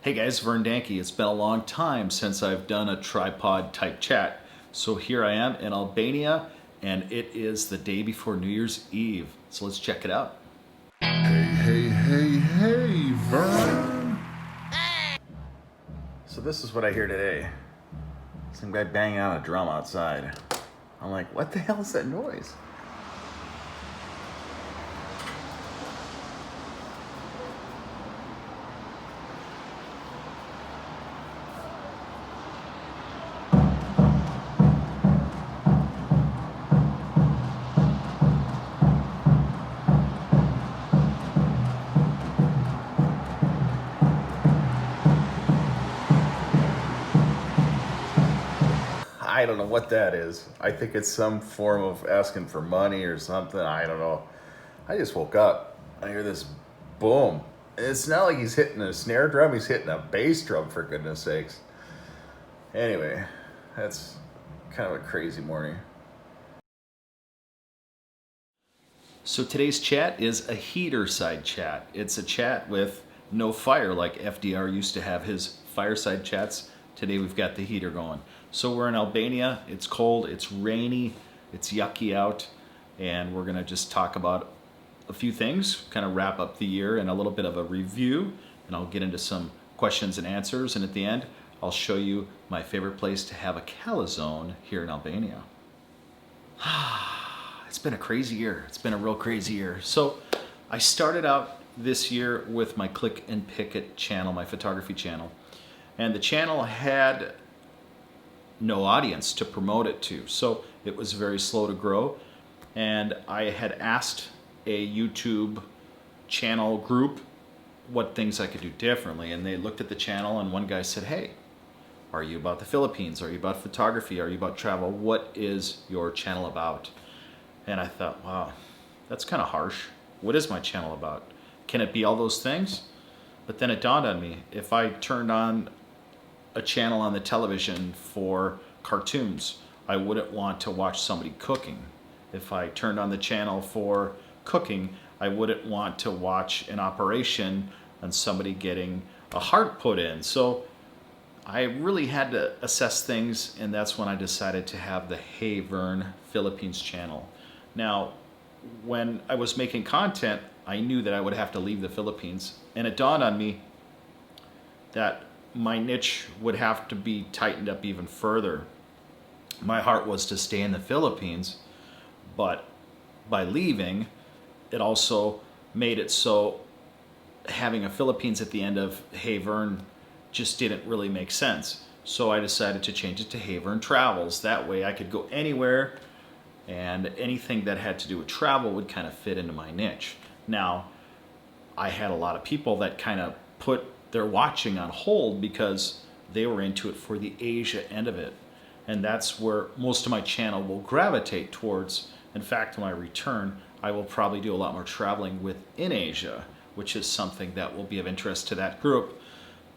Hey guys, Vern. It's been a long time since I've done a tripod type chat. So here I am in Albania and it is the day before New Year's Eve. So let's check it out. Hey, Vern. So this is what I hear today. Some guy banging on a drum outside. I'm like, what the hell is that noise? I don't know what that is. I think it's some form of asking for money or something. I don't know. I just woke up. I hear this boom. It's not like he's hitting a snare drum, he's hitting a bass drum, for goodness sakes. Anyway, that's kind of a crazy morning. So today's chat is a heater side chat. It's a chat with no fire like FDR used to have his fireside chats. Today we've got the heater going. So we're in Albania. It's cold, it's rainy, it's yucky out, and we're gonna just talk about a few things, kind of wrap up the year and a little bit of a review, and I'll get into some questions and answers, and at the end I'll show you my favorite place to have a calzone here in Albania. It's been a crazy year. It's been a real crazy year. So I started out this year with my Click and Picket channel, my photography channel. And the channel had no audience to promote it to. So it was very slow to grow. And I had asked a YouTube channel group what things I could do differently. And they looked at the channel and one guy said, hey, are you about the Philippines? Are you about photography? Are you about travel? What is your channel about? And I thought, wow, that's kind of harsh. What is my channel about? Can it be all those things? But then it dawned on me, if I turned on a channel on the television for cartoons, I wouldn't want to watch somebody cooking. If I turned on the channel for cooking, I wouldn't want to watch an operation and somebody getting a heart put in. So I really had to assess things, and that's when I decided to have the Hey Vern Philippines channel. Now, when I was making content, I knew that I would have to leave the Philippines, and it dawned on me that my niche would have to be tightened up even further. My heart was to stay in the Philippines, but by leaving, it also made it so having a Philippines at the end of Hey Vern just didn't really make sense. So I decided to change it to Hey Vern Travels. That way I could go anywhere, and anything that had to do with travel would kind of fit into my niche. Now, I had a lot of people that kind of put their watching on hold because they were into it for the Asia end of it. And that's where most of my channel will gravitate towards. In fact, when I return, I will probably do a lot more traveling within Asia, which is something that will be of interest to that group.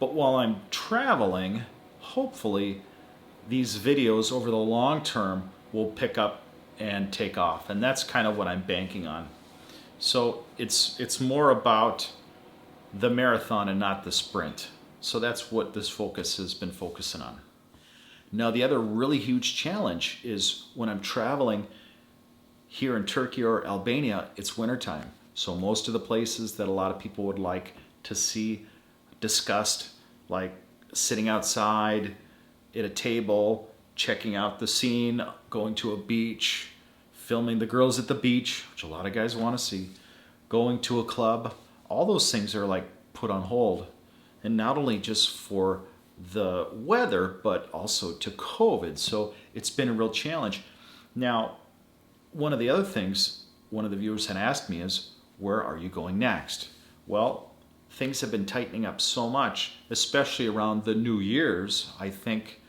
But while I'm traveling, hopefully these videos over the long term will pick up and take off. And that's kind of what I'm banking on. So it's more about the marathon and not the sprint. So that's what this focus has been focusing on. Now, the other really huge challenge is when I'm traveling here in Turkey or Albania, it's wintertime. So most of the places that a lot of people would like to see discussed, like sitting outside at a table, checking out the scene, going to a beach, filming the girls at the beach, which a lot of guys want to see, going to a club, all those things are like put on hold. And not only just for the weather, but also to COVID. So it's been a real challenge. Now, one of the other things one of the viewers had asked me is, where are you going next? Well, things have been tightening up so much, especially around the New Year's. I think,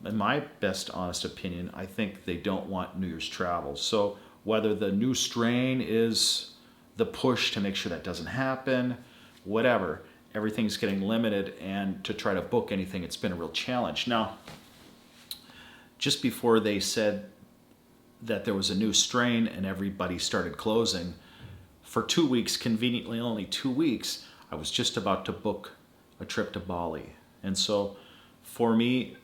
in my best honest opinion, I think they don't want New Year's travel. So whether the new strain is the push to make sure that doesn't happen, whatever, everything's getting limited, and to try to book anything, it's been a real challenge. Now, just before they said that there was a new strain and everybody started closing, for 2 weeks, conveniently only 2 weeks, I was just about to book a a trip to Bali. And so for me,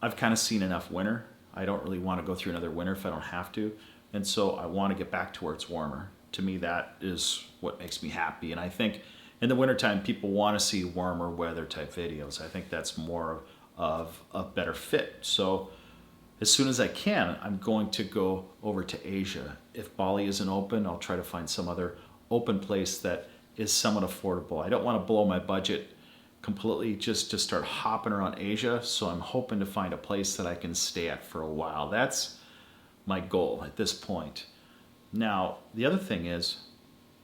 I've kind of seen enough winter. I don't really want to go through another winter if I don't have to. And so I want to get back to where it's warmer. To me, that is what makes me happy. And I think in the wintertime, people want to see warmer weather type videos. I think that's more of a better fit. So as soon as I can, I'm going to go over to Asia. If Bali isn't open, I'll try to find some other open place that is somewhat affordable. I don't want to blow my budget completely just to start hopping around Asia, so I'm hoping to find a place that I can stay at for a while. That's my goal at this point. Now, the other thing is,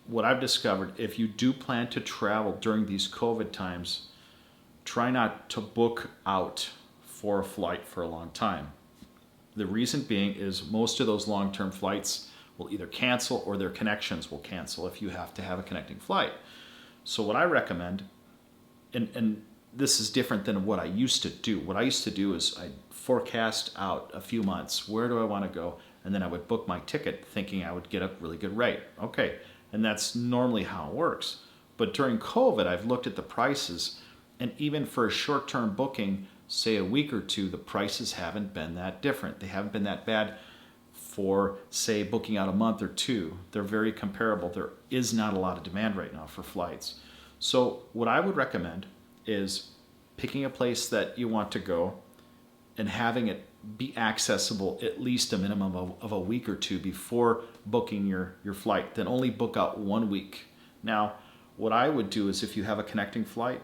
what I've discovered, if you do plan to travel during these COVID times, try not to book out for a flight for a long time. The reason being is most of those long-term flights will either cancel or their connections will cancel if you have to have a connecting flight. So what I recommend, and this is different than what I used to do. What I used to do is I'd forecast out a few months. Where do I want to go? And then I would book my ticket thinking I would get a really good rate. Okay, and that's normally how it works. But during COVID, I've looked at the prices, and even for a short-term booking, say a week or two, the prices haven't been that different. They haven't been that bad for, say, booking out a month or two. They're very comparable. There is not a lot of demand right now for flights. So what I would recommend is picking a place that you want to go and having it be accessible at least a minimum of a week or two before booking your flight. Then only book out 1 week. Now, what I would do is if you have a connecting flight,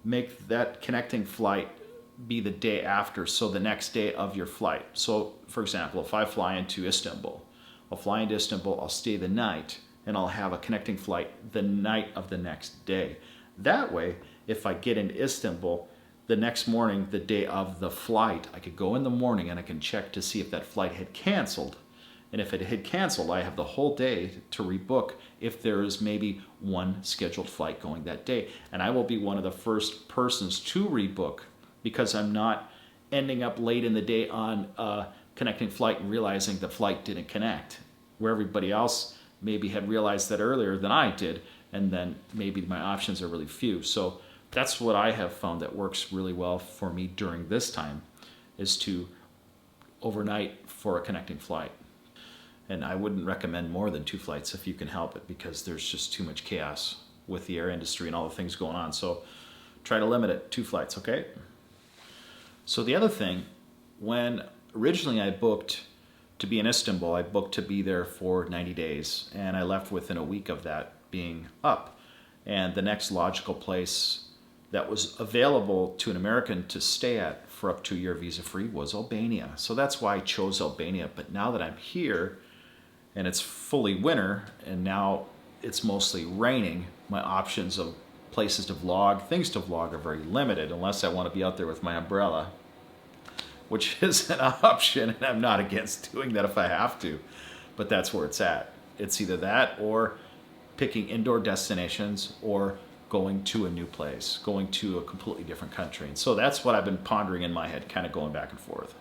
make that connecting flight be the day after, so the next day of your flight. So, for example, if I fly into Istanbul, I'll fly into Istanbul, I'll stay the night, and I'll have a connecting flight the night of the next day. That way, if I get into Istanbul, the next morning, the day of the flight, I could go in the morning and I can check to see if that flight had canceled. And if it had canceled, I have the whole day to rebook if there is maybe one scheduled flight going that day. And I will be one of the first persons to rebook because I'm not ending up late in the day on a connecting flight and realizing the flight didn't connect, where everybody else maybe had realized that earlier than I did, and then maybe my options are really few. So that's what I have found that works really well for me during this time, is to overnight for a connecting flight. And I wouldn't recommend more than 2 flights if you can help it, because there's just too much chaos with the air industry and all the things going on. So try to limit it, 2 flights, okay? So the other thing, when originally I booked to be in Istanbul, I booked to be there for 90 days, and I left within a week of that being up. And the next logical place that was available to an American to stay at for up to a year visa-free was Albania. So that's why I chose Albania. But now that I'm here, and it's fully winter, and now it's mostly raining, my options of places to vlog, things to vlog are very limited, unless I want to be out there with my umbrella, which is an option, and I'm not against doing that if I have to, but that's where it's at. It's either that or picking indoor destinations or going to a new place, going to a completely different country. And so that's what I've been pondering in my head, kind of going back and forth.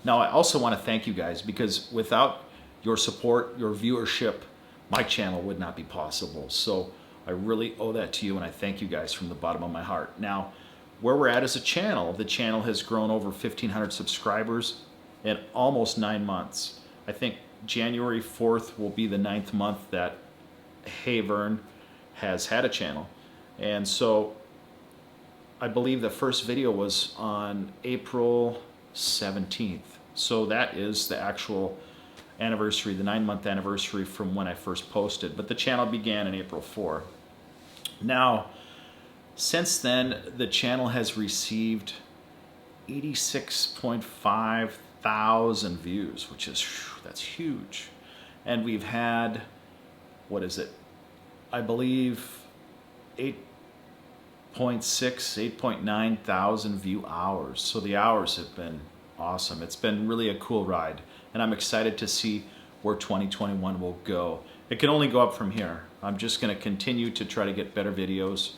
Now, I also want to thank you guys, because without your support, your viewership, my channel would not be possible. So I really owe that to you, and I thank you guys from the bottom of my heart. Now, where we're at as a channel, the channel has grown over 1,500 subscribers in almost 9 months. I think January 4th will be the 9th month that Hey Vern has had a channel. And so I believe the first video was on April 17th. So that is the actual anniversary, the 9-month anniversary from when I first posted. But the channel began in April 4. Now, since then, the channel has received 86.5 thousand views, which is, that's huge. And we've had, what is it? I believe 8.9 thousand view hours. So the hours have been awesome. It's been really a cool ride, and I'm excited to see where 2021 will go. It can only go up from here. I'm just going to continue to try to get better videos.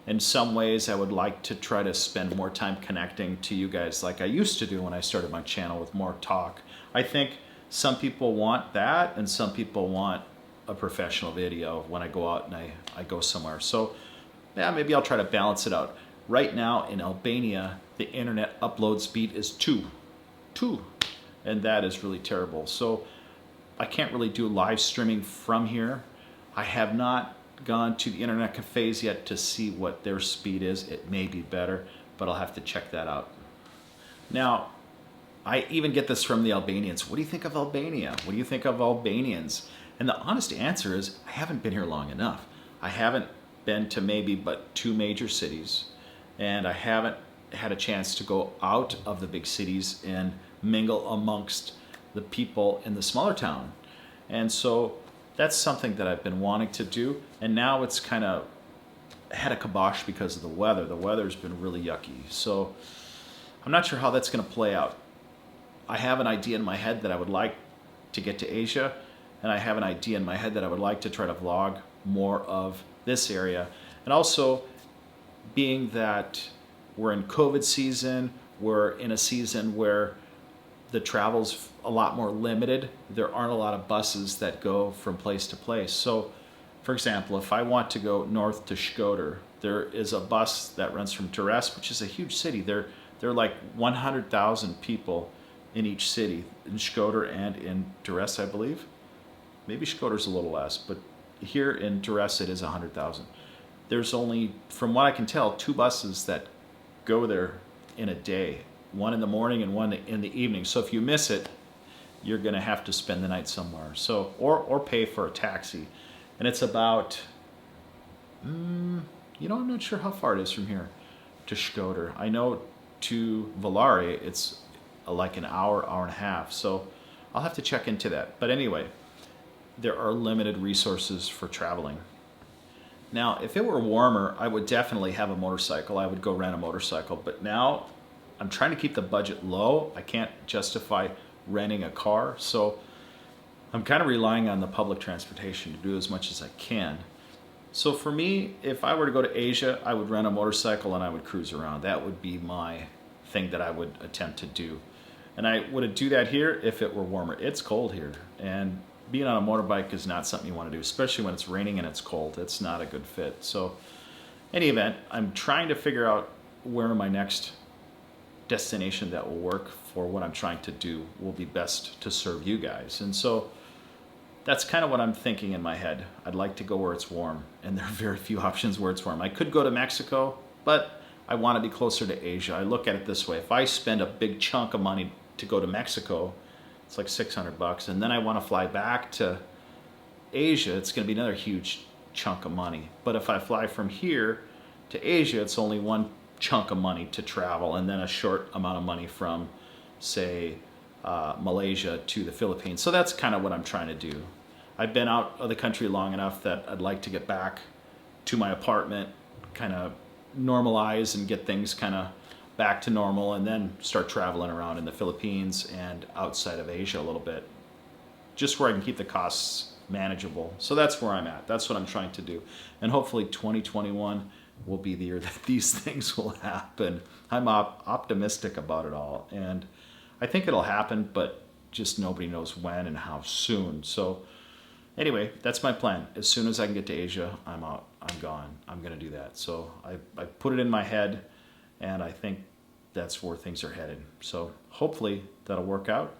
In some ways, I would like to try to spend more time connecting to you guys like I used to do when I started my channel, with more talk. I think some people want that, and some people want a professional video when I go out and I go somewhere. So yeah, maybe I'll try to balance it out. Right now in Albania, the internet upload speed is 2, and that is really terrible. So I can't really do live streaming from here. I have not gone to the internet cafes yet to see what their speed is. It may be better, but I'll have to check that out. Now, I even get this from the Albanians. What do you think of Albania? What do you think of Albanians? And the honest answer is, I haven't been here long enough. I haven't been to maybe but 2 major cities, and I haven't had a chance to go out of the big cities and mingle amongst the people in the smaller town. And so that's something that I've been wanting to do, and now it's kind of had a kibosh because of the weather. The weather's been really yucky, so I'm not sure how that's going to play out. I have an idea in my head that I would like to get to Asia, and I have an idea in my head that I would like to try to vlog more of this area. And also, being that we're in COVID season, we're in a season where the travel's a lot more limited. There aren't a lot of buses that go from place to place. So, for example, if I want to go north to Shkodër, there is a bus that runs from Durrës, which is a huge city. There are like 100,000 people in each city, in Shkodër and in Durrës, I believe. Maybe Shkodër's a little less, but here in Durrës it is 100,000. There's only, from what I can tell, 2 buses that go there in a day. One in the morning and one in the evening. So if you miss it, you're going to have to spend the night somewhere. So, or pay for a taxi. And it's about, I'm not sure how far it is from here to Shkodër. I know to Valari it's like an hour, hour and a half. So I'll have to check into that. But anyway, there are limited resources for traveling. Now, if it were warmer, I would definitely have a motorcycle. I would go rent a motorcycle. But now I'm trying to keep the budget low. I can't justify renting a car. So I'm kind of relying on the public transportation to do as much as I can. So for me, if I were to go to Asia, I would rent a motorcycle and I would cruise around. That would be my thing that I would attempt to do. And I would do that here if it were warmer. It's cold here, and being on a motorbike is not something you want to do, especially when it's raining and it's cold. It's not a good fit. So in any event, I'm trying to figure out where my next destination that will work for what I'm trying to do will be best to serve you guys. And so that's kind of what I'm thinking in my head. I'd like to go where it's warm, and there are very few options where it's warm. I could go to Mexico, but I want to be closer to Asia. I look at it this way. If I spend a big chunk of money to go to Mexico, it's like $600, and then I want to fly back to Asia, it's going to be another huge chunk of money. But if I fly from here to Asia, it's only one chunk of money to travel, and then a short amount of money from, say, Malaysia to the Philippines. So that's kind of what I'm trying to do. I've been out of the country long enough that I'd like to get back to my apartment, kind of normalize and get things kind of back to normal, and then start traveling around in the Philippines and outside of Asia a little bit, just where I can keep the costs manageable. So that's where I'm at. That's what I'm trying to do. And hopefully 2021 will be the year that these things will happen. I'm optimistic about it all, and I think it'll happen, but just nobody knows when and how soon. So anyway, that's my plan. As soon as I can get to Asia, I'm out. I'm gone. I'm going to do that. So I put it in my head, and I think that's where things are headed. So hopefully that'll work out.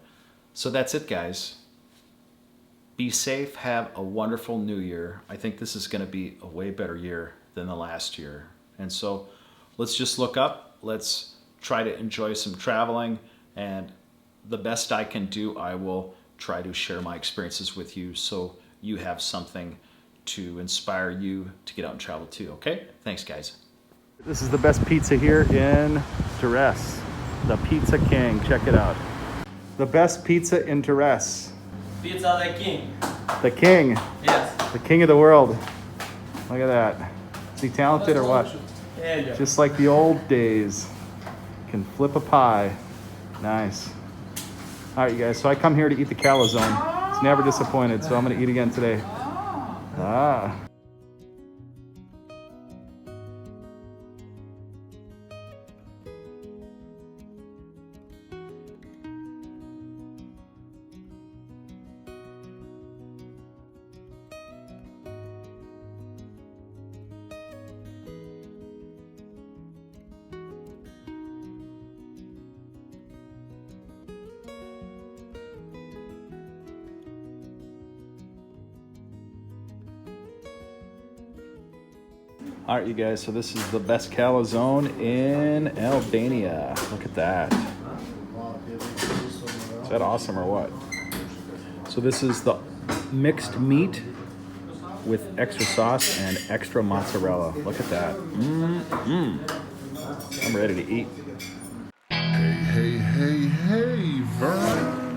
So that's it, guys. Be safe. Have a wonderful new year. I think this is going to be a way better year than the last year. And so let's just look up. Let's try to enjoy some traveling. And the best I can do, I will try to share my experiences with you so you have something to inspire you to get out and travel too. Okay? Thanks, guys. This is the best pizza here in Durrës. The Pizza King. Check it out. The best pizza in Durrës. Pizza the king. The king. Yes. The king of the world. Look at that. Is he talented or what? Yeah. Just like the old days. Can flip a pie. Nice. All right, you guys. So I come here to eat the calzone. It's never disappointed, so I'm going to eat again today. Ah. All right, you guys, so this is the best calzone in Albania. Look at that. Is that awesome or what? So this is the mixed meat with extra sauce and extra mozzarella. Look at that. I'm ready to eat. Hey, hey, hey, hey, Vern.